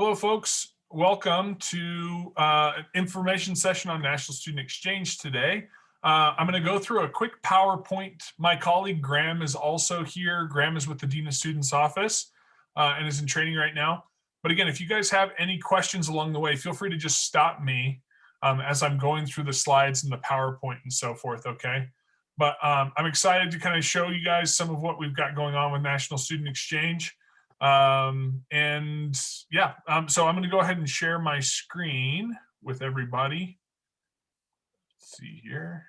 Hello, folks. Welcome to an information session on National Student Exchange today. I'm going to go through a quick PowerPoint. My colleague Graham is also here. Graham is with the Dean of Students office and is in training right now. But again, if you guys have any questions along the way, feel free to just stop me as I'm going through the slides and the PowerPoint and so forth, okay? But I'm excited to kind of show you guys some of what we've got going on with National Student Exchange. So I'm going to go ahead and share my screen with everybody. Let's see here.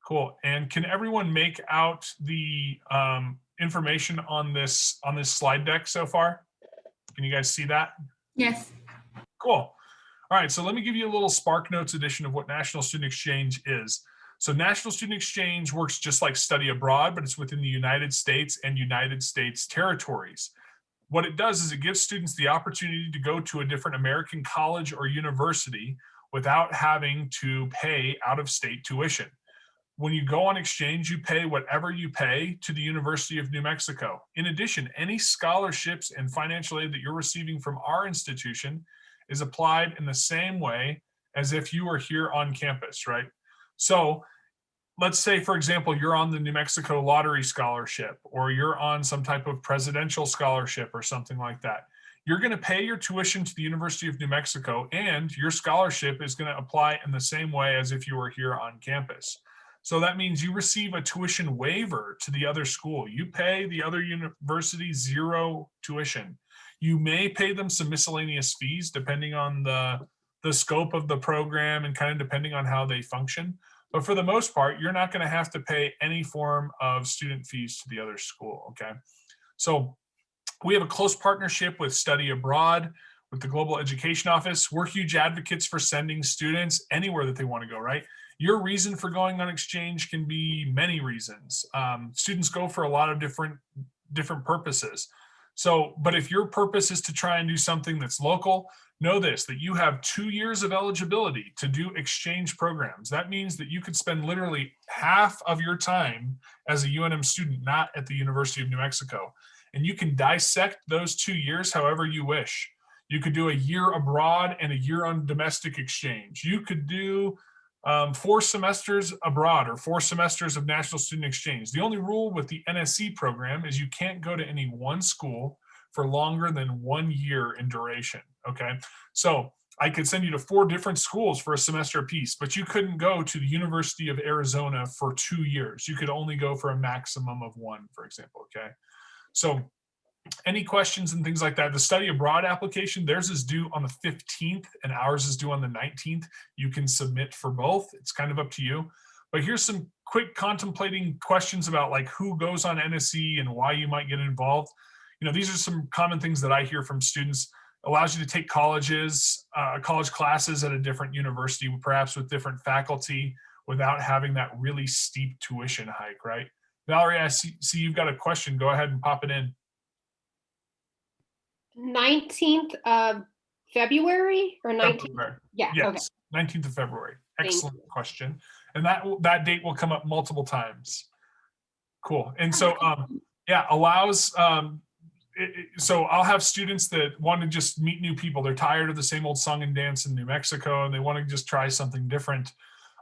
Cool. And can everyone make out the information on this slide deck so far? Can you guys see that? Yes. Cool. All right. So let me give you a little SparkNotes edition of what National Student Exchange is. So National Student Exchange works just like study abroad, but it's within the United States and United States territories. What it does is it gives students the opportunity to go to a different American college or university without having to pay out-of-state tuition. When you go on exchange, you pay whatever you pay to the University of New Mexico. In addition, any scholarships and financial aid that you're receiving from our institution is applied in the same way as if you were here on campus, right? So let's say, for example, you're on the New Mexico lottery scholarship, or you're on some type of presidential scholarship or something like that. You're going to pay your tuition to the University of New Mexico, and your scholarship is going to apply in the same way as if you were here on campus. So that means you receive a tuition waiver to the other school. You pay the other university zero tuition. You may pay them some miscellaneous fees depending on the scope of the program and kind of depending on how they function. But for the most part, you're not going to have to pay any form of student fees to the other school, okay? So we have a close partnership with Study Abroad, with the Global Education Office. We're huge advocates for sending students anywhere that they want to go, right? Your reason for going on exchange can be many reasons. Students go for a lot of different purposes. So, but if your purpose is to try and do something that's local, know this, that you have 2 years of eligibility to do exchange programs. That means that you could spend literally half of your time as a UNM student, not at the University of New Mexico. And you can dissect those 2 years however you wish. You could do a year abroad and a year on domestic exchange. You could do 4 semesters abroad or 4 semesters of National Student Exchange. The only rule with the NSE program is you can't go to any one school for longer than 1 year in duration, okay? So I could send you to 4 different schools for a semester apiece, but you couldn't go to the University of Arizona for 2 years. You could only go for a maximum of 1, for example, okay? So any questions and things like that, the study abroad application, theirs is due on the 15th and ours is due on the 19th. You can submit for both. It's kind of up to you. But here's some quick contemplating questions about like who goes on NSE and why you might get involved. You know, these are some common things that I hear from students. Allows you to take college classes at a different university, perhaps with different faculty, without having that really steep tuition hike, right? Valerie, I see you've got a question. Go ahead and pop it in. 19th of February or 19th? February. Yeah, yes, okay. 19th of February. Excellent question. And that date will come up multiple times. Cool. And so, yeah, allows, so I'll have students that want to just meet new people. They're tired of the same old song and dance in New Mexico and they want to just try something different.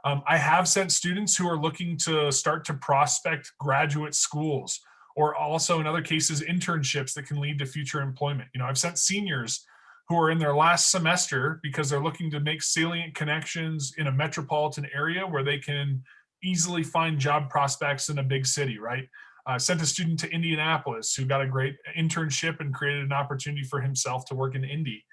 I have sent students who are looking to start to prospect graduate schools, or also in other cases, internships that can lead to future employment. You know, I've sent seniors who are in their last semester because they're looking to make salient connections in a metropolitan area where they can easily find job prospects in a big city, right? Sent a student to Indianapolis who got a great internship and created an opportunity for himself to work in Indy.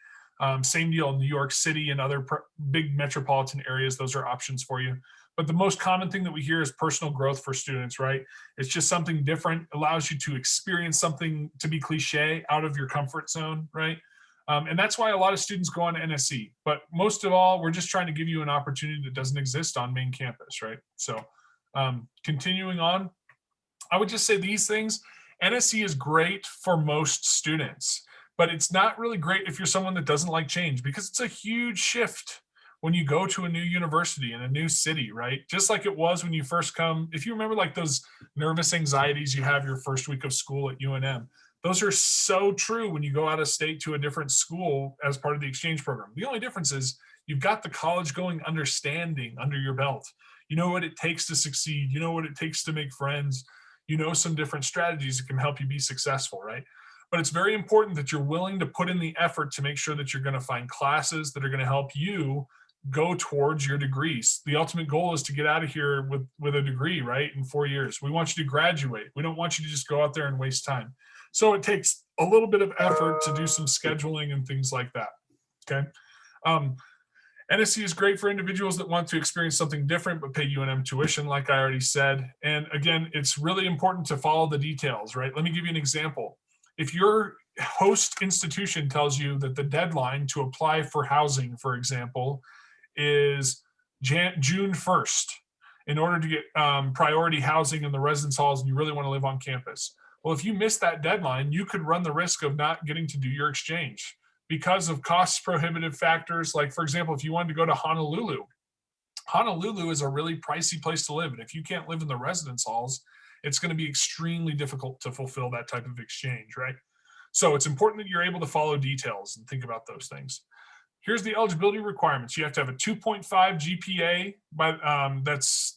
Same deal in New York City and other big metropolitan areas. Those are options for you. But the most common thing that we hear is personal growth for students, right? It's just something different, allows you to experience something, to be cliche, out of your comfort zone, right? And that's why a lot of students go on to NSE. But most of all, we're just trying to give you an opportunity that doesn't exist on main campus, right? So continuing on, I would just say these things. NSE is great for most students, but it's not really great if you're someone that doesn't like change, because it's a huge shift when you go to a new university in a new city, right? Just like it was when you first come. If you remember like those nervous anxieties you have your first week of school at UNM, Those are so true when you go out of state to a different school as part of the exchange program. The only difference is you've got the college going understanding under your belt. You know what it takes to succeed. You know what it takes to make friends. You know some different strategies that can help you be successful, right? But it's very important that you're willing to put in the effort to make sure that you're going to find classes that are going to help you go towards your degrees. The ultimate goal is to get out of here with a degree, right? In 4 years. We want you to graduate. We don't want you to just go out there and waste time. So it takes a little bit of effort to do some scheduling and things like that. Okay. NSE is great for individuals that want to experience something different but pay UNM tuition, like I already said. And again, it's really important to follow the details, right? Let me give you an example. If your host institution tells you that the deadline to apply for housing, for example, is June 1st, in order to get priority housing in the residence halls and you really want to live on campus. Well, if you miss that deadline, you could run the risk of not getting to do your exchange because of cost prohibitive factors. Like, for example, if you wanted to go to Honolulu, Honolulu is a really pricey place to live. And if you can't live in the residence halls, it's going to be extremely difficult to fulfill that type of exchange, right? So it's important that you're able to follow details and think about those things. Here's the eligibility requirements. You have to have a 2.5 GPA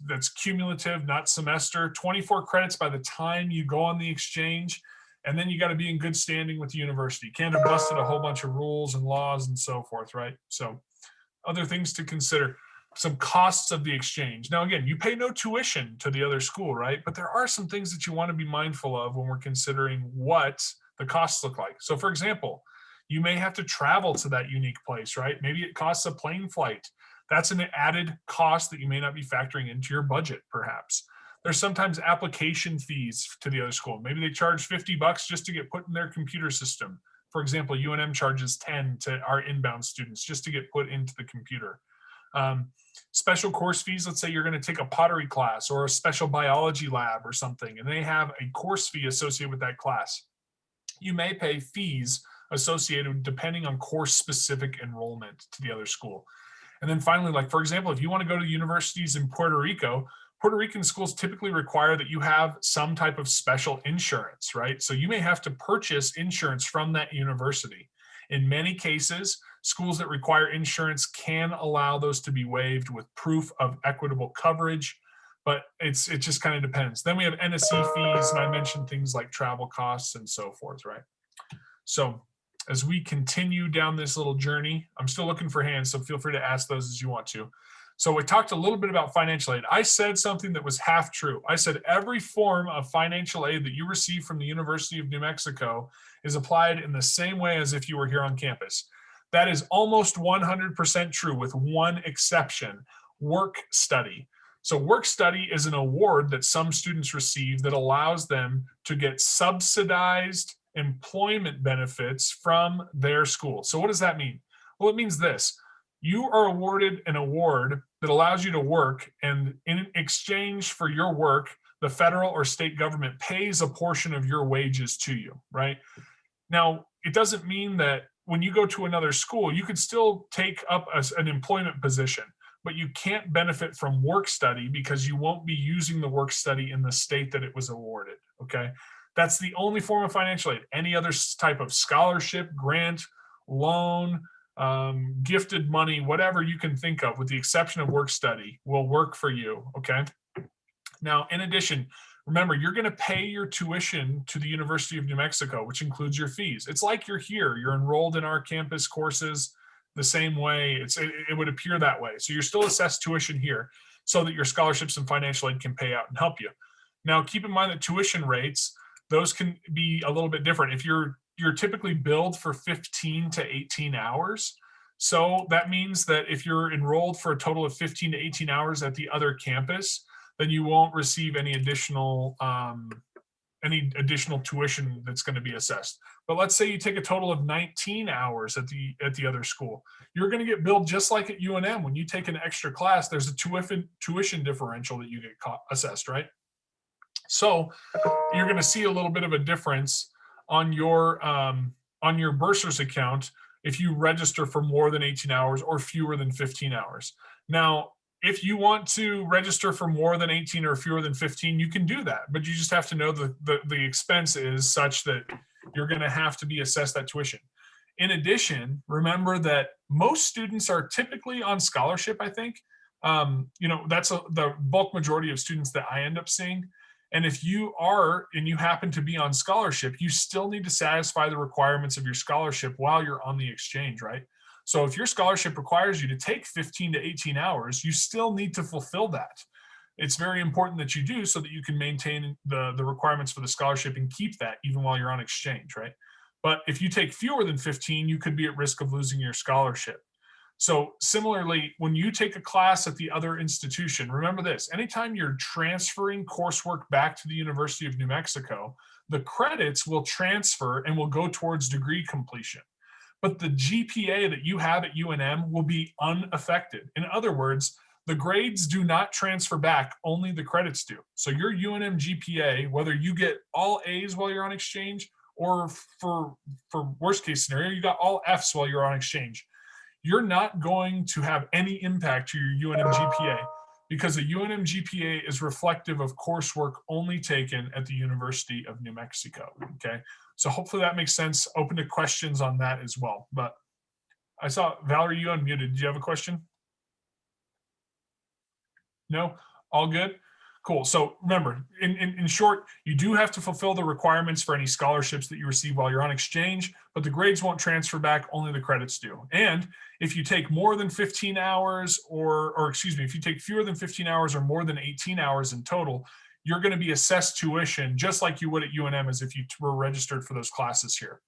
that's cumulative, not semester, 24 credits by the time you go on the exchange. And then you got to be in good standing with the university. You can't have busted a whole bunch of rules and laws and so forth, right? So other things to consider, some costs of the exchange. Now, again, you pay no tuition to the other school, right? But there are some things that you want to be mindful of when we're considering what the costs look like. So for example, you may have to travel to that unique place, right? Maybe it costs a plane flight. That's an added cost that you may not be factoring into your budget, perhaps. There's sometimes application fees to the other school. Maybe they charge $50 just to get put in their computer system. For example, UNM charges 10 to our inbound students just to get put into the computer. Special course fees, let's say you're going to take a pottery class or a special biology lab or something, and they have a course fee associated with that class. You may pay fees associated depending on course specific enrollment to the other school. And then finally, like for example, if you want to go to universities in Puerto Rico, Puerto Rican schools typically require that you have some type of special insurance, right? So you may have to purchase insurance from that university. In many cases, schools that require insurance can allow those to be waived with proof of equitable coverage, but it just kind of depends. Then we have NSE fees, and I mentioned things like travel costs and so forth, right? So as we continue down this little journey, I'm still looking for hands, so feel free to ask those as you want to. So we talked a little bit about financial aid. I said something that was half true. I said every form of financial aid that you receive from the University of New Mexico is applied in the same way as if you were here on campus. That is almost 100% true with one exception, work study. So work study is an award that some students receive that allows them to get subsidized employment benefits from their school. So what does that mean? Well, it means this. You are awarded an award that allows you to work, and in exchange for your work, the federal or state government pays a portion of your wages to you, right? Now, it doesn't mean that when you go to another school, you could still take up an employment position, but you can't benefit from work study because you won't be using the work study in the state that it was awarded, okay? That's the only form of financial aid. Any other type of scholarship, grant, loan, gifted money, whatever you can think of, with the exception of work study, will work for you, okay? Now, in addition, remember, you're going to pay your tuition to the University of New Mexico, which includes your fees. It's like you're here. You're enrolled in our campus courses the same way. It would appear that way. So you're still assessed tuition here so that your scholarships and financial aid can pay out and help you. Now, keep in mind that tuition rates, those can be a little bit different. If you're typically billed for 15 to 18 hours. So that means that if you're enrolled for a total of 15 to 18 hours at the other campus, then you won't receive any additional tuition that's going to be assessed. But let's say you take a total of 19 hours at the other school. You're going to get billed just like at UNM. When you take an extra class, there's a tuition differential that you get assessed, right? So you're going to see a little bit of a difference on your bursar's account if you register for more than 18 hours or fewer than 15 hours. Now, if you want to register for more than 18 or fewer than 15, you can do that, but you just have to know the expense is such that you're going to have to be assessed that tuition. In addition, remember that most students are typically on scholarship, I think. That's the bulk majority of students that I end up seeing. And if you are, and you happen to be on scholarship, you still need to satisfy the requirements of your scholarship while you're on the exchange, right? So if your scholarship requires you to take 15 to 18 hours, you still need to fulfill that. It's very important that you do so that you can maintain the requirements for the scholarship and keep that even while you're on exchange, right? But if you take fewer than 15, you could be at risk of losing your scholarship. So similarly, when you take a class at the other institution, remember this, anytime you're transferring coursework back to the University of New Mexico, the credits will transfer and will go towards degree completion. But the GPA that you have at UNM will be unaffected. In other words, the grades do not transfer back, only the credits do. So your UNM GPA, whether you get all A's while you're on exchange, or for worst case scenario, you got all F's while you're on exchange, you're not going to have any impact to your UNM GPA because a UNM GPA is reflective of coursework only taken at the University of New Mexico, okay? So hopefully that makes sense. Open to questions on that as well. But I saw, Valerie, you unmuted. Do you have a question? No? All good? Cool. So remember, in short, you do have to fulfill the requirements for any scholarships that you receive while you're on exchange, but the grades won't transfer back, only the credits do. And if you take more than 15 hours or excuse me, if you take fewer than 15 hours or more than 18 hours in total, you're going to be assessed tuition just like you would at UNM as if you were registered for those classes here.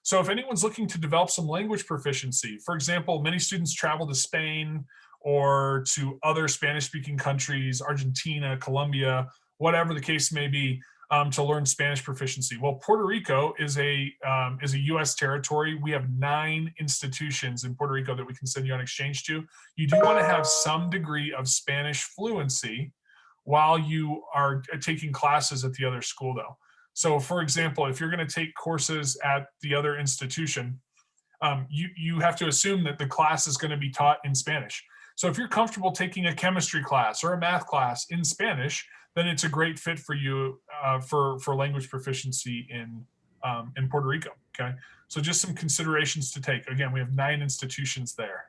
So if anyone's looking to develop some language proficiency, for example, many students travel to Spain or to other Spanish-speaking countries, Argentina, Colombia, whatever the case may be, to learn Spanish proficiency. Well, Puerto Rico is a U.S. territory. We have 9 institutions in Puerto Rico that we can send you on exchange to. You do want to have some degree of Spanish fluency while you are taking classes at the other school, though. So, for example, if you're going to take courses at the other institution, you have to assume that the class is going to be taught in Spanish. So if you're comfortable taking a chemistry class or a math class in Spanish, then it's a great fit for you for language proficiency in Puerto Rico. Okay, so just some considerations to take. Again, we have 9 institutions there.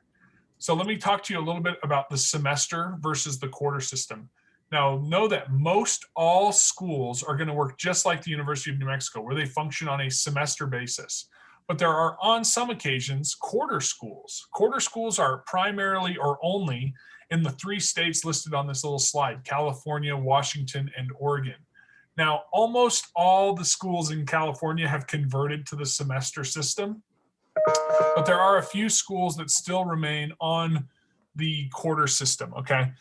So let me talk to you a little bit about the semester versus the quarter system. Now, know that most all schools are going to work just like the University of New Mexico, where they function on a semester basis. But there are, on some occasions, quarter schools. Quarter schools are primarily or only in the 3 states listed on this little slide: California, Washington, and Oregon. Now, almost all the schools in California have converted to the semester system, but there are a few schools that still remain on the quarter system, okay?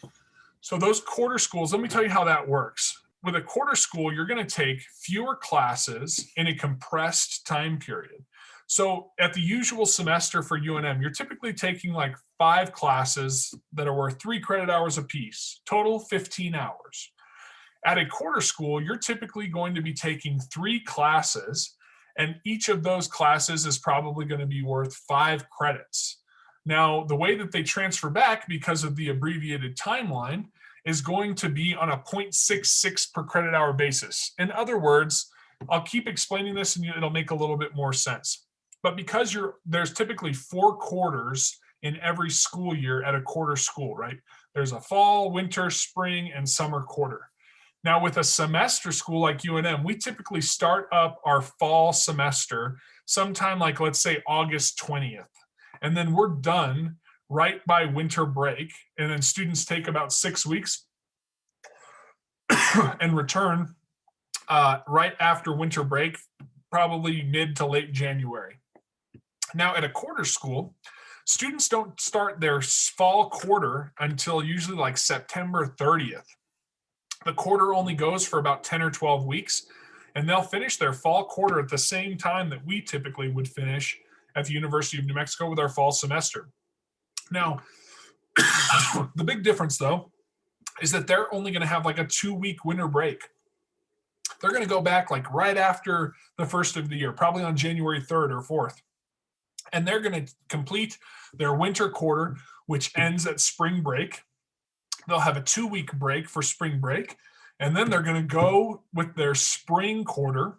So those quarter schools, let me tell you how that works. With a quarter school, you're going to take fewer classes in a compressed time period. So at the usual semester for UNM, you're typically taking like 5 classes that are worth 3 credit hours apiece, total 15 hours. At a quarter school, you're typically going to be taking 3 classes, and each of those classes is probably going to be worth 5 credits. Now, the way that they transfer back because of the abbreviated timeline is going to be on a 0.66 per credit hour basis. In other words, I'll keep explaining this and it'll make a little bit more sense. But because there's typically 4 quarters in every school year at a quarter school, right? There's a fall, winter, spring, and summer quarter. Now, with a semester school like UNM, we typically start up our fall semester sometime like, let's say, August 20th. And then we're done right by winter break. And then students take about 6 weeks and return right after winter break, probably mid to late January. Now, at a quarter school, students don't start their fall quarter until usually like September 30th. The quarter only goes for about 10 or 12 weeks, and they'll finish their fall quarter at the same time that we typically would finish at the University of New Mexico with our fall semester. Now, the big difference, though, is that they're only going to have like a 2-week winter break. They're going to go back like right after the first of the year, probably on January 3rd or 4th. And they're going to complete their winter quarter, which ends at spring break. They'll have a 2-week break for spring break, and then they're going to go with their spring quarter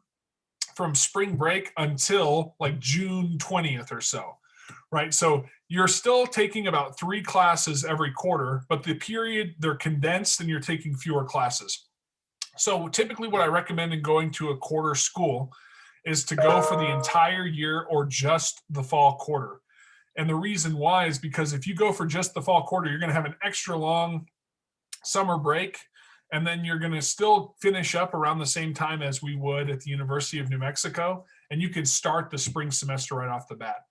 from spring break until like June 20th or so, right? So you're still taking about 3 classes every quarter, but the period, they're condensed and you're taking fewer classes. So typically what I recommend in going to a quarter school is to go for the entire year or just the fall quarter. And the reason why is because if you go for just the fall quarter, you're going to have an extra long summer break, and then you're going to still finish up around the same time as we would at the University of New Mexico, and you can start the spring semester right off the bat.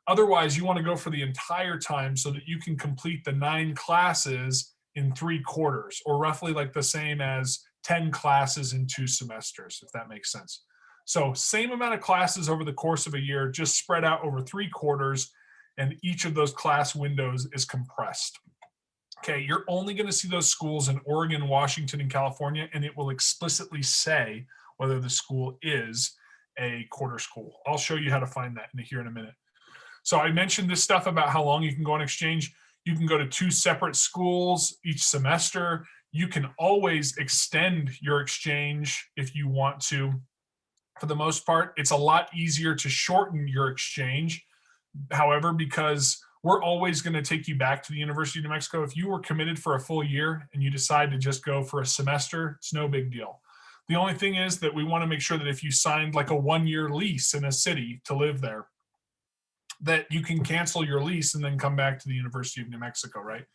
Otherwise, you want to go for the entire time so that you can complete the 9 classes in 3 quarters, or roughly like the same as 10 classes in 2 semesters, if that makes sense. So same amount of classes over the course of a year, just spread out over 3 quarters, and each of those class windows is compressed. Okay, you're only going to see those schools in Oregon, Washington, and California, and it will explicitly say whether the school is a quarter school. I'll show you how to find that here in a minute. So I mentioned this stuff about how long you can go on exchange. You can go to 2 separate schools each semester. You can always extend your exchange if you want to. For the most part, it's a lot easier to shorten your exchange. However, because we're always going to take you back to the University of New Mexico. If you were committed for a full year and you decide to just go for a semester, it's no big deal. The only thing is that we want to make sure that if you signed like a 1-year lease in a city to live there, that you can cancel your lease and then come back to the University of New Mexico, right?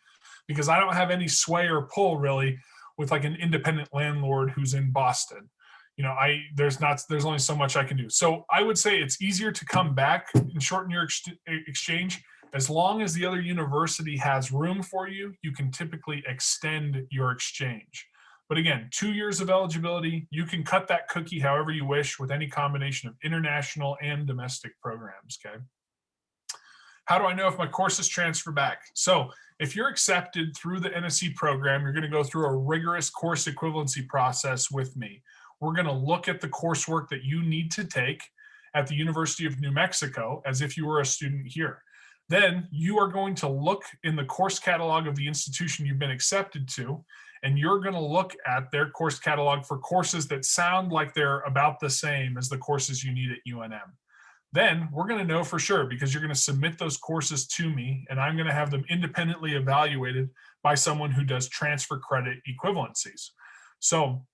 Because I don't have any sway or pull really with like an independent landlord who's in Boston. You know, there's only so much I can do. So I would say it's easier to come back and shorten your exchange. As long as the other university has room for you, you can typically extend your exchange. But again, 2 years of eligibility, you can cut that cookie however you wish with any combination of international and domestic programs, okay? How do I know if my courses transfer back? So if you're accepted through the NSE program, you're going to go through a rigorous course equivalency process with me. We're going to look at the coursework that you need to take at the University of New Mexico as if you were a student here. Then you are going to look in the course catalog of the institution you've been accepted to, and you're going to look at their course catalog for courses that sound like they're about the same as the courses you need at UNM. Then we're going to know for sure because you're going to submit those courses to me, and I'm going to have them independently evaluated by someone who does transfer credit equivalencies. So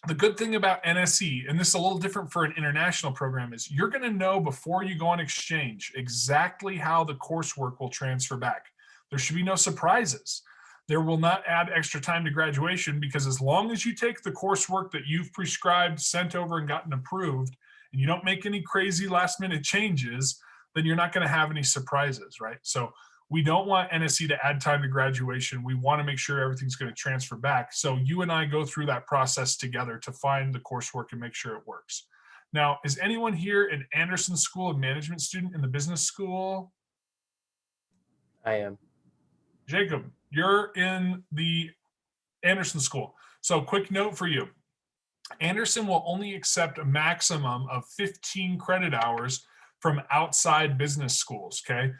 the good thing about NSE, and this is a little different for an international program, is you're going to know before you go on exchange exactly how the coursework will transfer back. There should be no surprises. There will not add extra time to graduation because as long as you take the coursework that you've prescribed, sent over, and gotten approved, and you don't make any crazy last-minute changes, then you're not going to have any surprises, right? So we don't want NSE to add time to graduation. We want to make sure everything's going to transfer back. So you and I go through that process together to find the coursework and make sure it works. Now, is anyone here an Anderson School of Management student in the business school? I am. Jacob, you're in the Anderson School. So quick note for you. Anderson will only accept a maximum of 15 credit hours from outside business schools, okay?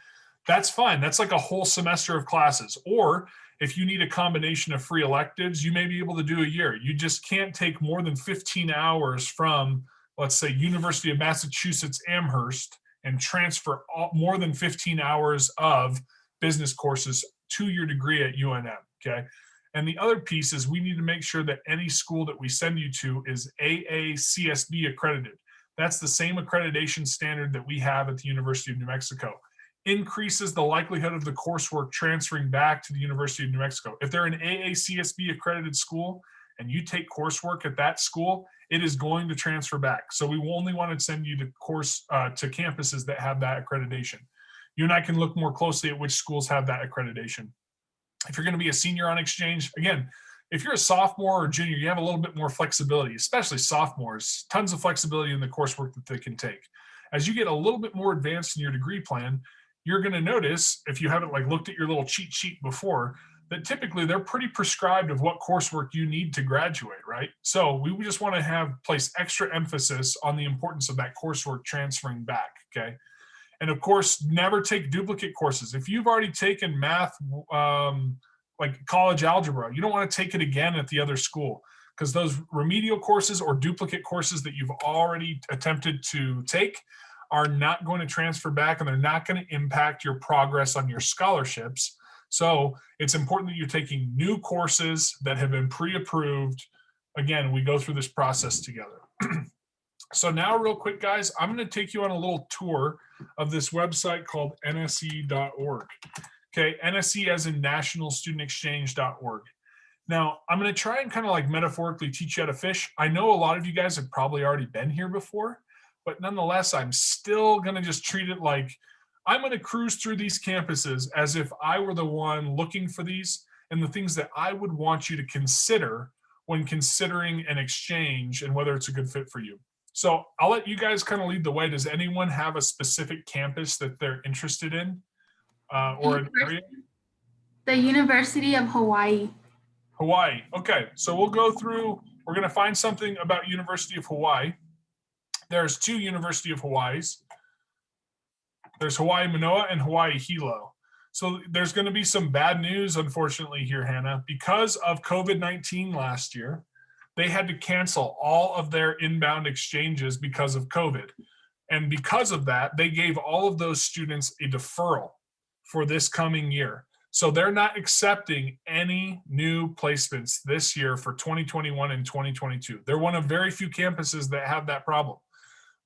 That's fine. That's like a whole semester of classes. Or if you need a combination of free electives, you may be able to do a year. You just can't take more than 15 hours from, let's say, University of Massachusetts Amherst and transfer more than 15 hours of business courses to your degree at UNM, okay? And the other piece is we need to make sure that any school that we send you to is AACSB accredited. That's the same accreditation standard that we have at the University of New Mexico. Increases the likelihood of the coursework transferring back to the University of New Mexico. If they're an AACSB accredited school and you take coursework at that school, it is going to transfer back. So we only want to send you to campuses that have that accreditation. You and I can look more closely at which schools have that accreditation. If you're going to be a senior on exchange, again, if you're a sophomore or junior, you have a little bit more flexibility, especially sophomores, tons of flexibility in the coursework that they can take. As you get a little bit more advanced in your degree plan, you're going to notice, if you haven't like looked at your little cheat sheet before, that typically they're pretty prescribed of what coursework you need to graduate, right? So we just want to place extra emphasis on the importance of that coursework transferring back, okay? And of course, never take duplicate courses. If you've already taken math like college algebra. You don't want to take it again at the other school, because those remedial courses or duplicate courses that you've already attempted to take are not going to transfer back, and they're not going to impact your progress on your scholarships. So it's important that you're taking new courses that have been pre-approved. Again, we go through this process together. So now real quick, guys, I'm going to take you on a little tour of this website called nse.org. Okay, NSE as in nationalstudentexchange.org. Now, I'm going to try and kind of like metaphorically teach you how to fish. I know a lot of you guys have probably already been here before, but nonetheless, I'm still going to just treat it like I'm going to cruise through these campuses as if I were the one looking for these and the things that I would want you to consider when considering an exchange and whether it's a good fit for you. So I'll let you guys kind of lead the way. Does anyone have a specific campus that they're interested in or an area? The University of Hawaii. Hawaii. Okay, so we'll go through, we're going to find something about University of Hawaii. There's two University of Hawaiis. There's Hawaii Manoa and Hawaii Hilo. So there's going to be some bad news, unfortunately, here, Hannah. Because of COVID-19 last year, they had to cancel all of their inbound exchanges because of COVID. And because of that, they gave all of those students a deferral for this coming year. So they're not accepting any new placements this year for 2021 and 2022. They're one of very few campuses that have that problem.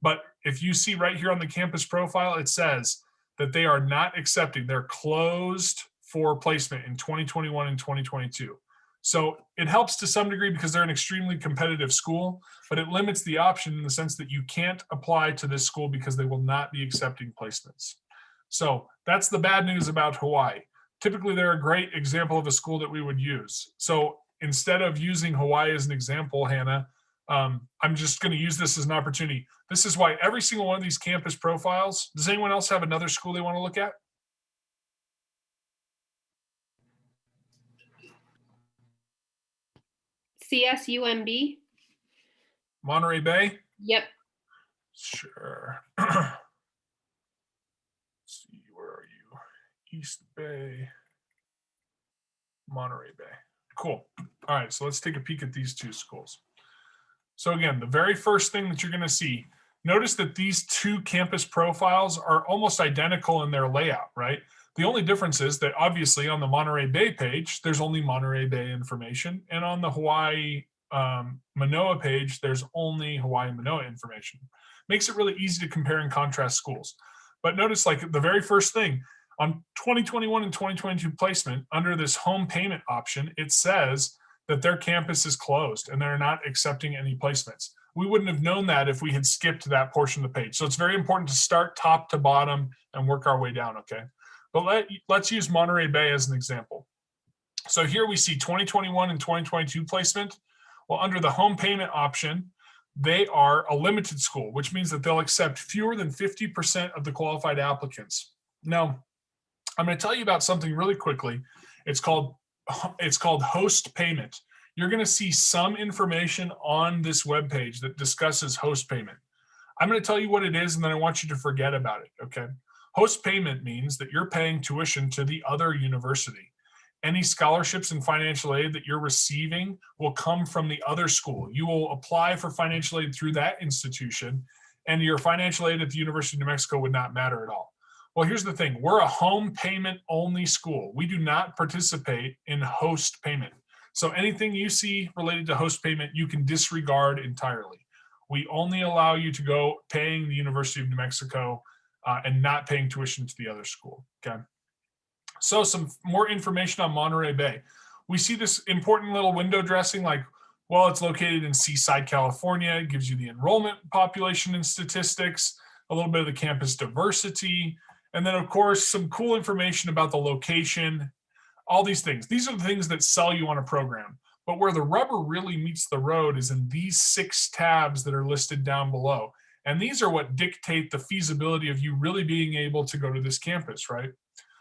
But if you see right here on the campus profile, it says that they are not accepting. They're closed for placement in 2021 and 2022. So it helps to some degree because they're an extremely competitive school, but it limits the option in the sense that you can't apply to this school because they will not be accepting placements. So that's the bad news about Hawaii. Typically, they're a great example of a school that we would use. So instead of using Hawaii as an example, Hannah, I'm just going to use this as an opportunity. This is why every single one of these campus profiles, does anyone else have another school they want to look at? CSUMB. Monterey Bay? Yep. Sure. Let's see, where are you? East Bay, Monterey Bay. Cool. All right, so let's take a peek at these two schools. So again, the very first thing that you're going to see, notice that these two campus profiles are almost identical in their layout, right? The only difference is that obviously on the Monterey Bay page, there's only Monterey Bay information. And on the Hawaii Manoa page, there's only Hawaii Manoa information. Makes it really easy to compare and contrast schools. But notice like the very first thing, on 2021 and 2022 placement, under this home payment option, it says that their campus is closed and they're not accepting any placements. We wouldn't have known that if we had skipped that portion of the page. So it's very important to start top to bottom and work our way down, okay? But let's use Monterey Bay as an example. So here we see 2021 and 2022 placement. Well, under the home payment option, they are a limited school, which means that they'll accept fewer than 50% of the qualified applicants. Now, I'm going to tell you about something really quickly. It's called host payment. You're going to see some information on this webpage that discusses host payment. I'm going to tell you what it is, and then I want you to forget about it, okay? Host payment means that you're paying tuition to the other university. Any scholarships and financial aid that you're receiving will come from the other school. You will apply for financial aid through that institution, and your financial aid at the University of New Mexico would not matter at all. Well, here's the thing. We're a home payment only school. We do not participate in host payment. So anything you see related to host payment, you can disregard entirely. We only allow you to go paying the University of New Mexico and not paying tuition to the other school, okay? So some more information on Monterey Bay. We see this important little window dressing like, well, it's located in Seaside, California. It gives you the enrollment population and statistics, a little bit of the campus diversity, and then of course, some cool information about the location, all these things. These are the things that sell you on a program. But where the rubber really meets the road is in these 6 tabs that are listed down below. And these are what dictate the feasibility of you really being able to go to this campus, right?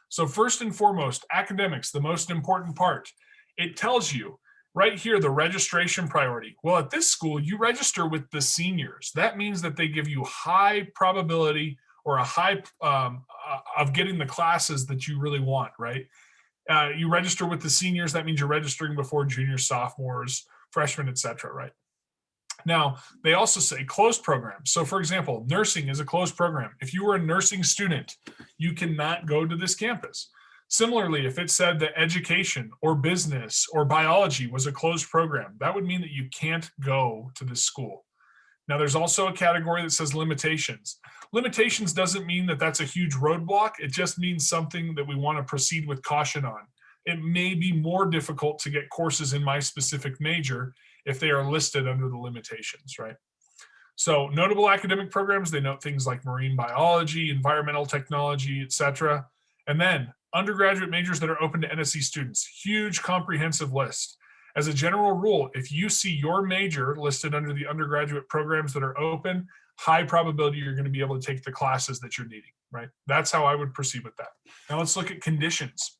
So first and foremost, academics, the most important part. It tells you right here, the registration priority. Well, at this school, you register with the seniors. That means that they give you high probability or a high of getting the classes that you really want, right? You register with the seniors. That means you're registering before juniors, sophomores, freshmen, etc. Right? Now, they also say closed programs. So for example, nursing is a closed program. If you were a nursing student, you cannot go to this campus. Similarly, if it said that education or business or biology was a closed program, that would mean that you can't go to this school. Now, there's also a category that says limitations. Limitations doesn't mean that that's a huge roadblock. It just means something that we want to proceed with caution on. It may be more difficult to get courses in my specific major if they are listed under the limitations, right? So notable academic programs, they note things like marine biology, environmental technology, etc. And then undergraduate majors that are open to NSE students, huge comprehensive list. As a general rule, if you see your major listed under the undergraduate programs that are open, high probability you're going to be able to take the classes that you're needing, right? That's how I would proceed with that. Now let's look at conditions.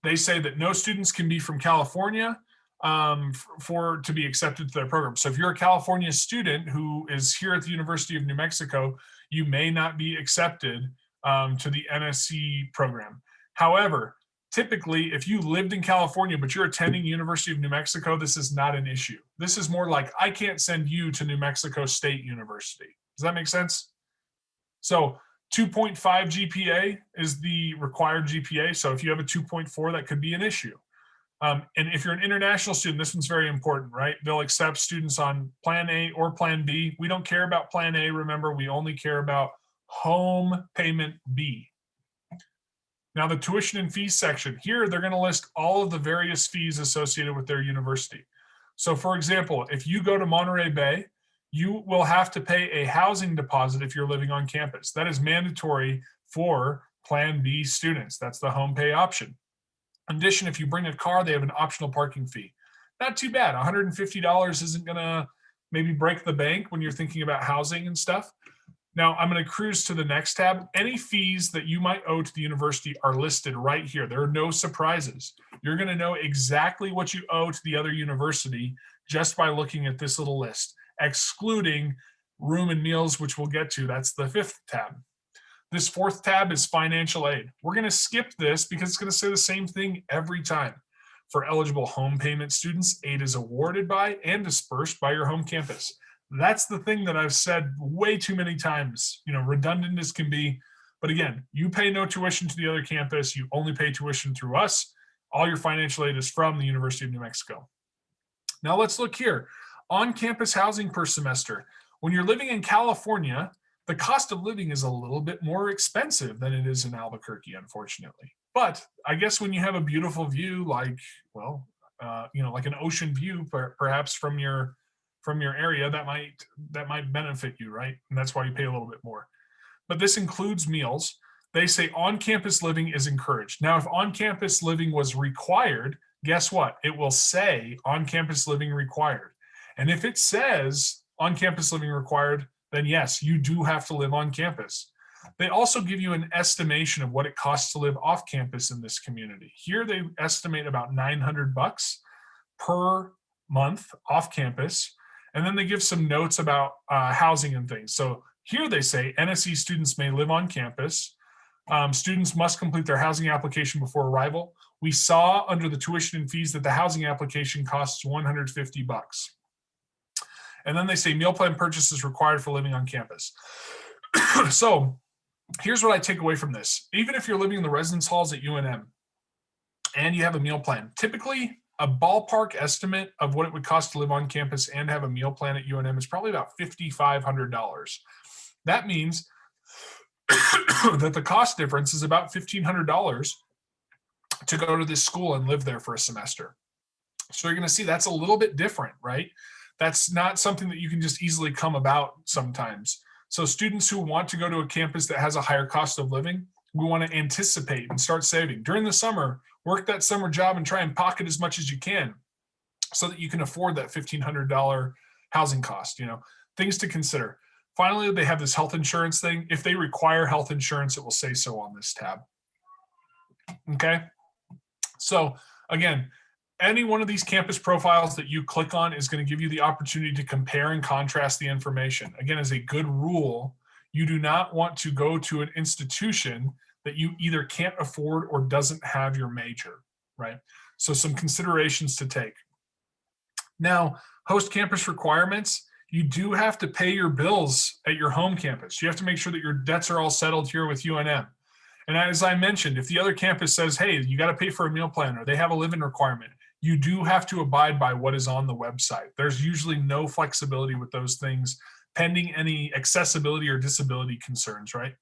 They say that no students can be from California to be accepted to their program. So if you're a California student who is here at the University of New Mexico, you may not be accepted to the NSE program. However, typically, if you lived in California, but you're attending University of New Mexico, this is not an issue. This is more like, I can't send you to New Mexico State University. Does that make sense? So 2.5 GPA is the required GPA. So if you have a 2.4, that could be an issue. And if you're an international student, this one's very important, right? They'll accept students on Plan A or Plan B. We don't care about Plan A, remember, we only care about home payment B. Now the tuition and fees section, here they're going to list all of the various fees associated with their university. So for example, if you go to Monterey Bay, you will have to pay a housing deposit if you're living on campus. That is mandatory for Plan B students. That's the home pay option. In addition, if you bring a car, they have an optional parking fee. Not too bad. $150 isn't going to maybe break the bank when you're thinking about housing and stuff. Now I'm going to cruise to the next tab. Any fees that you might owe to the university are listed right here. There are no surprises. You're going to know exactly what you owe to the other university just by looking at this little list, excluding room and meals, which we'll get to. That's the 5th tab. This 4th tab is financial aid. We're going to skip this because it's going to say the same thing every time. For eligible home payment students, aid is awarded by and dispersed by your home campus. That's the thing that I've said way too many times, redundant as can be. But again, you pay no tuition to the other campus. You only pay tuition through us. All your financial aid is from the University of New Mexico. Now let's look here. On-campus housing per semester. When you're living in California, the cost of living is a little bit more expensive than it is in Albuquerque, unfortunately. But I guess when you have a beautiful view, like, like an ocean view, perhaps from your area, that might benefit you, right? And that's why you pay a little bit more. But this includes meals. They say on-campus living is encouraged. Now, if on-campus living was required, guess what? It will say on-campus living required. And if it says on-campus living required, then yes, you do have to live on campus. They also give you an estimation of what it costs to live off campus in this community. Here they estimate about $900 per month off campus. And then they give some notes about housing and things. So here they say NSE students may live on campus. Students must complete their housing application before arrival. We saw under the tuition and fees that the housing application costs $150. And then they say meal plan purchase is required for living on campus. So here's what I take away from this. Even if you're living in the residence halls at UNM and you have a meal plan, typically a ballpark estimate of what it would cost to live on campus and have a meal plan at UNM is probably about $5,500. That means that the cost difference is about $1,500 to go to this school and live there for a semester. So you're going to see that's a little bit different, right? That's not something that you can just easily come about sometimes. So students who want to go to a campus that has a higher cost of living, we want to anticipate and start saving. During the summer, work that summer job and try and pocket as much as you can so that you can afford that $1,500 housing cost, things to consider. Finally, they have this health insurance thing. If they require health insurance, it will say so on this tab. Okay. So again, any one of these campus profiles that you click on is going to give you the opportunity to compare and contrast the information. Again, as a good rule, you do not want to go to an institution that you either can't afford or doesn't have your major, right? So some considerations to take. Now, host campus requirements, you do have to pay your bills at your home campus. You have to make sure that your debts are all settled here with UNM. And as I mentioned, if the other campus says, hey, you got to pay for a meal plan or they have a living requirement, you do have to abide by what is on the website. There's usually no flexibility with those things pending any accessibility or disability concerns, right?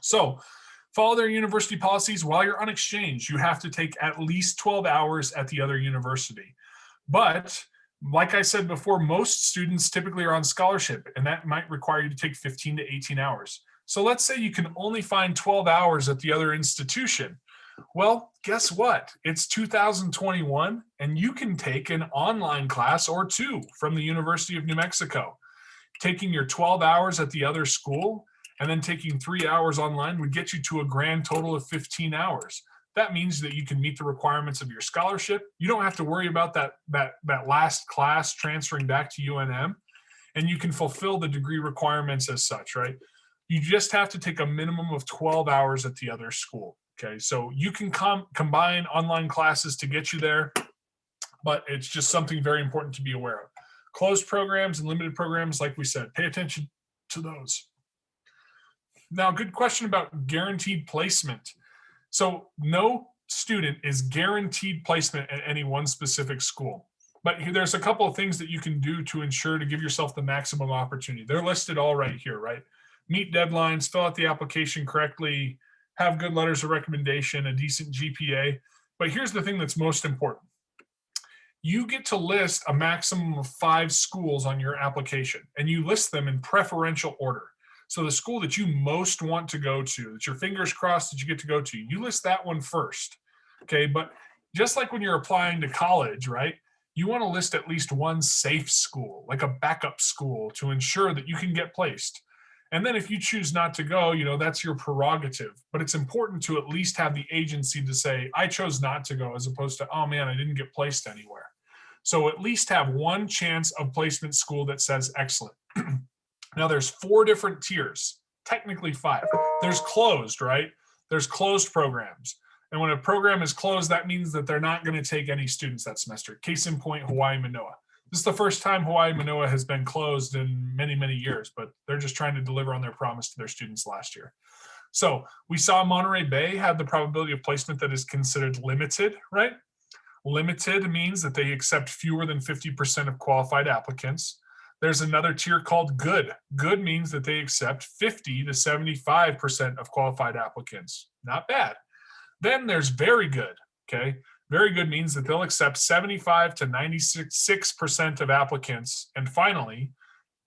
So follow their university policies. While you're on exchange, you have to take at least 12 hours at the other university. But like I said before, most students typically are on scholarship, and that might require you to take 15 to 18 hours. So let's say you can only find 12 hours at the other institution. Well, guess what? It's 2021, and you can take an online class or two from the University of New Mexico. Taking your 12 hours at the other school and then taking 3 hours online would get you to a grand total of 15 hours. That means that you can meet the requirements of your scholarship. You don't have to worry about that last class transferring back to UNM, and you can fulfill the degree requirements as such, right? You just have to take a minimum of 12 hours at the other school, okay? So you can combine online classes to get you there, but it's just something very important to be aware of. Closed programs and limited programs, like we said, pay attention to those. Now, good question about guaranteed placement. So no student is guaranteed placement at any one specific school, but there's a couple of things that you can do to ensure to give yourself the maximum opportunity. They're listed all right here, right? Meet deadlines, fill out the application correctly, have good letters of recommendation, a decent GPA. But here's the thing that's most important. You get to list a maximum of 5 schools on your application, and you list them in preferential order. So the school that you most want to go to, that your fingers crossed that you get to go to, you list that one first, okay? But just like when you're applying to college, right? You want to list at least one safe school, like a backup school, to ensure that you can get placed. And then if you choose not to go, that's your prerogative. But it's important to at least have the agency to say, I chose not to go, as opposed to, oh man, I didn't get placed anywhere. So at least have one chance of placement school that says excellent. Now there's 4 different tiers, technically 5. There's closed, right? There's closed programs. And when a program is closed, that means that they're not going to take any students that semester. Case in point, Hawaii Manoa. This is the first time Hawaii Manoa has been closed in many, many years, but they're just trying to deliver on their promise to their students last year. So we saw Monterey Bay had the probability of placement that is considered limited, right? Limited means that they accept fewer than 50% of qualified applicants. There's another tier called good. Good means that they accept 50 to 75% of qualified applicants. Not bad. Then there's very good, okay? Very good means that they'll accept 75 to 96% of applicants. And finally,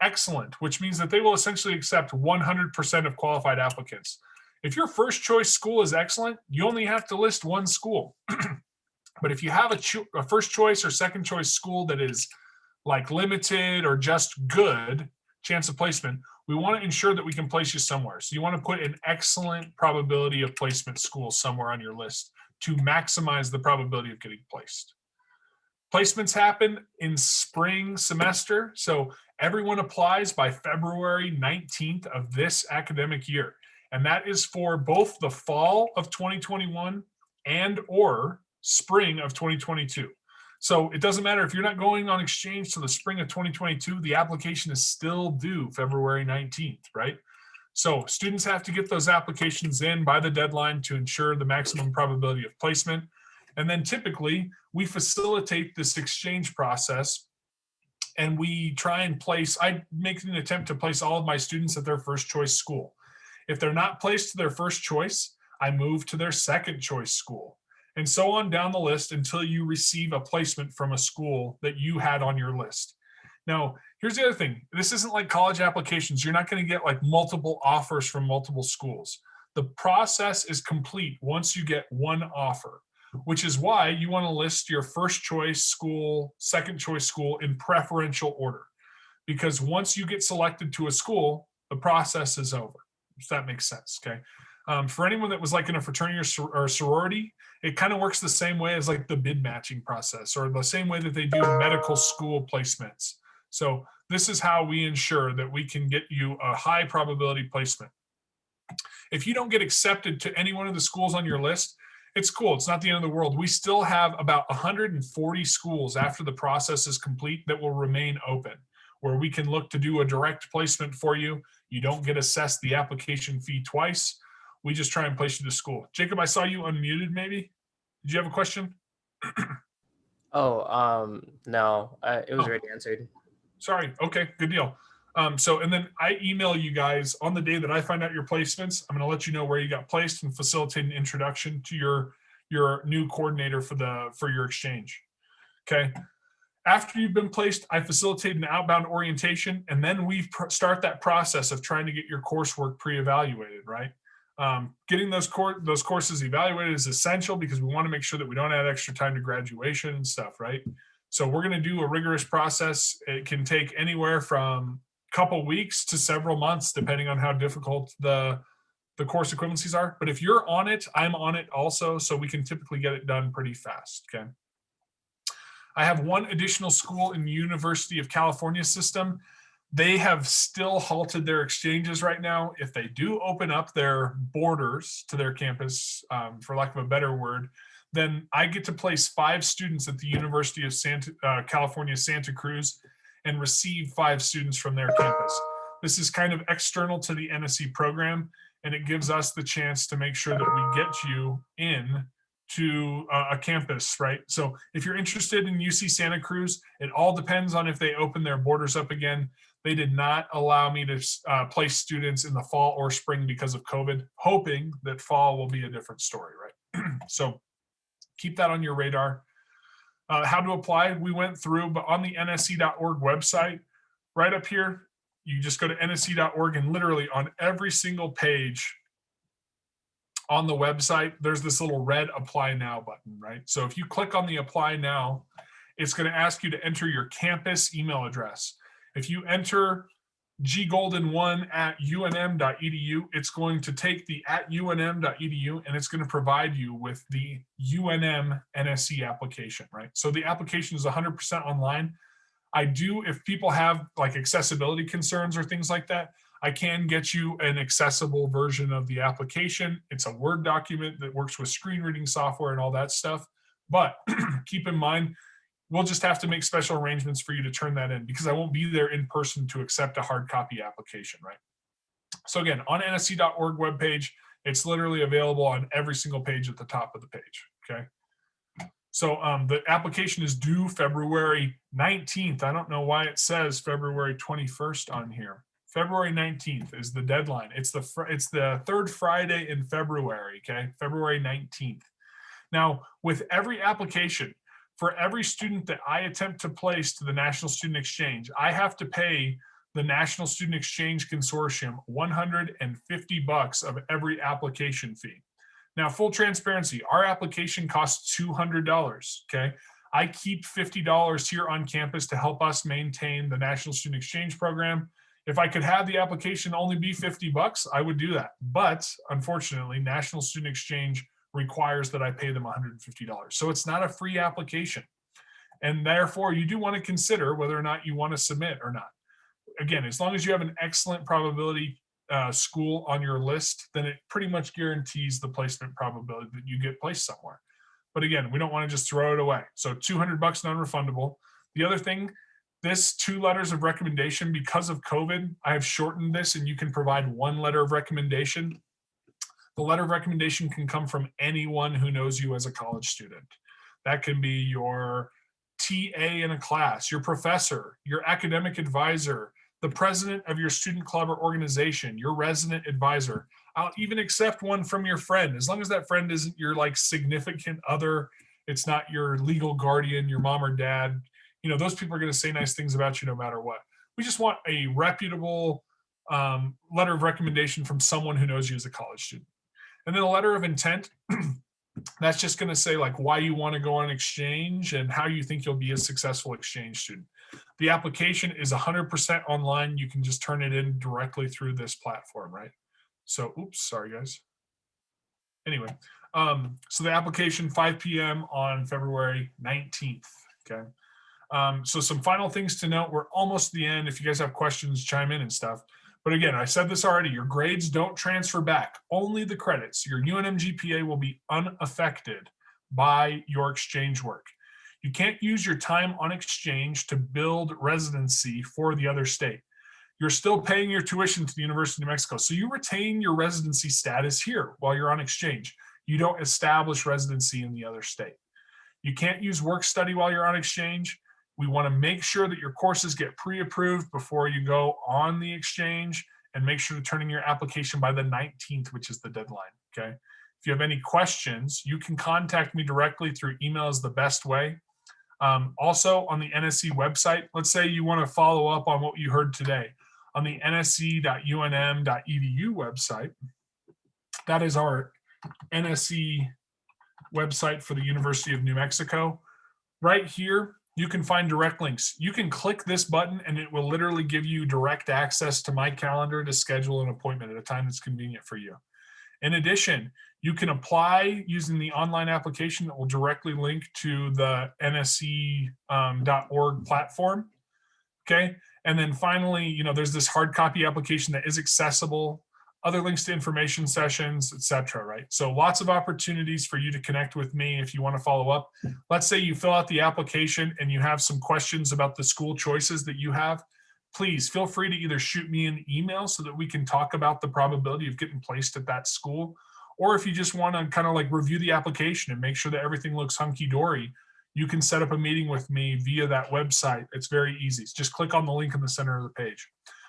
excellent, which means that they will essentially accept 100% of qualified applicants. If your first choice school is excellent, you only have to list one school. But if you have a first choice or second choice school that is like limited or just good chance of placement, we want to ensure that we can place you somewhere. So you want to put an excellent probability of placement school somewhere on your list to maximize the probability of getting placed. Placements happen in spring semester. So everyone applies by February 19th of this academic year. And that is for both the fall of 2021 and or spring of 2022. So it doesn't matter if you're not going on exchange to the spring of 2022, the application is still due February 19th, right? So students have to get those applications in by the deadline to ensure the maximum probability of placement. And then typically we facilitate this exchange process, and we try and I make an attempt to place all of my students at their first choice school. If they're not placed to their first choice, I move to their second choice school, and so on down the list until you receive a placement from a school that you had on your list. Now, here's the other thing. This isn't like college applications. You're not going to get like multiple offers from multiple schools. The process is complete once you get one offer, which is why you want to list your first choice school, second choice school in preferential order. Because once you get selected to a school, the process is over. If that makes sense, okay? For anyone that was like in a fraternity or sorority, it kind of works the same way as like the bid matching process, or the same way that they do medical school placements. So this is how we ensure that we can get you a high probability placement. If you don't get accepted to any one of the schools on your list, it's cool. It's not the end of the world. We still have about 140 schools after the process is complete that will remain open, where we can look to do a direct placement for you. You don't get assessed the application fee twice. We just try and place you to school. Jacob, I saw you unmuted maybe. Did you have a question? Oh, no, it was Oh. already answered. Sorry. Okay, good deal. And then I email you guys on the day that I find out your placements. I'm going to let you know where you got placed and facilitate an introduction to your new coordinator for your exchange. Okay. After you've been placed, I facilitate an outbound orientation, and then we start that process of trying to get your coursework pre-evaluated, right? Getting those courses evaluated is essential because we want to make sure that we don't add extra time to graduation and stuff, right? So we're going to do a rigorous process. It can take anywhere from a couple weeks to several months, depending on how difficult the course equivalencies are. But if you're on it, I'm on it also, so we can typically get it done pretty fast, okay? I have one additional school in the University of California system. They have still halted their exchanges right now. If they do open up their borders to their campus, for lack of a better word, then I get to place 5 students at the University of California, Santa Cruz, and receive 5 students from their campus. This is kind of external to the NSE program, and it gives us the chance to make sure that we get you in to a campus, right? So if you're interested in UC Santa Cruz, it all depends on if they open their borders up again. They did not allow me to place students in the fall or spring because of COVID, hoping that fall will be a different story, right? So keep that on your radar. How to apply, we went through, but on the NSE.org website, right up here, you just go to NSE.org, and literally on every single page on the website, there's this little red apply now button, right? So if you click on the apply now, it's going to ask you to enter your campus email address. If you enter ggolden1@unm.edu, it's going to take the @unm.edu and it's going to provide you with the UNM NSE application, right? So the application is 100% online. I do, if people have like accessibility concerns or things like that, I can get you an accessible version of the application. It's a Word document that works with screen reading software and all that stuff. But keep in mind, we'll just have to make special arrangements for you to turn that in because I won't be there in person to accept a hard copy application, right? So again, on NSE.org webpage, it's literally available on every single page at the top of the page, okay? So the application is due February 19th. I don't know why it says February 21st on here. February 19th is the deadline. It's the third Friday in February, okay? February 19th. Now, with every application, for every student that I attempt to place to the National Student Exchange, I have to pay the National Student Exchange Consortium $150 of every application fee. Now, full transparency, our application costs $200, okay? I keep $50 here on campus to help us maintain the National Student Exchange program. If I could have the application only be $50, I would do that. But unfortunately, National Student Exchange requires that I pay them $150. So it's not a free application. And therefore, you do want to consider whether or not you want to submit or not. Again, as long as you have an excellent probability school on your list, then it pretty much guarantees the placement probability that you get placed somewhere. But again, we don't want to just throw it away. So $200 non-refundable. The other thing, this 2 letters of recommendation, because of COVID, I have shortened this and you can provide 1 letter of recommendation. The letter of recommendation can come from anyone who knows you as a college student. That can be your TA in a class, your professor, your academic advisor, the president of your student club or organization, your resident advisor. I'll even accept one from your friend, as long as that friend isn't your like significant other. It's not your legal guardian, your mom or dad. You know, those people are going to say nice things about you no matter what. We just want a reputable letter of recommendation from someone who knows you as a college student. And then a letter of intent, that's just going to say like why you want to go on exchange and how you think you'll be a successful exchange student. The application is 100% online. You can just turn it in directly through this platform, right? So, oops, sorry guys. Anyway, so the application 5 p.m. on February 19th, okay? So some final things to note. We're almost at the end. If you guys have questions, chime in and stuff. But again, I said this already, your grades don't transfer back, only the credits. Your UNM GPA will be unaffected by your exchange work. You can't use your time on exchange to build residency for the other state. You're still paying your tuition to the University of New Mexico. So you retain your residency status here while you're on exchange. You don't establish residency in the other state. You can't use work study while you're on exchange. We want to make sure that your courses get pre-approved before you go on the exchange, and make sure to turn in your application by the 19th, which is the deadline, okay? If you have any questions, you can contact me directly through email is the best way. Also on the NSE website, let's say you want to follow up on what you heard today. On the nsc.unm.edu website, that is our NSE website for the University of New Mexico. Right here, you can find direct links. You can click this button and it will literally give you direct access to my calendar to schedule an appointment at a time that's convenient for you. In addition, you can apply using the online application that will directly link to the nsc.org platform, okay? And then finally, there's this hard copy application that is accessible, other links to information sessions, etc. Right? So lots of opportunities for you to connect with me if you want to follow up. Let's say you fill out the application and you have some questions about the school choices that you have. Please feel free to either shoot me an email so that we can talk about the probability of getting placed at that school, or if you just want to kind of like review the application and make sure that everything looks hunky-dory, you can set up a meeting with me via that website. It's very easy. Just click on the link in the center of the page.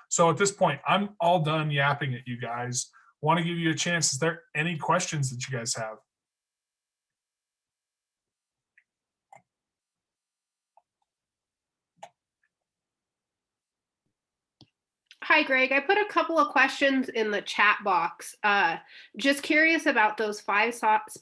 So at this point, I'm all done yapping at you guys. Want to give you a chance. Is there any questions that you guys have? Hi, Greg. I put a couple of questions in the chat box. Just curious about those 5 spots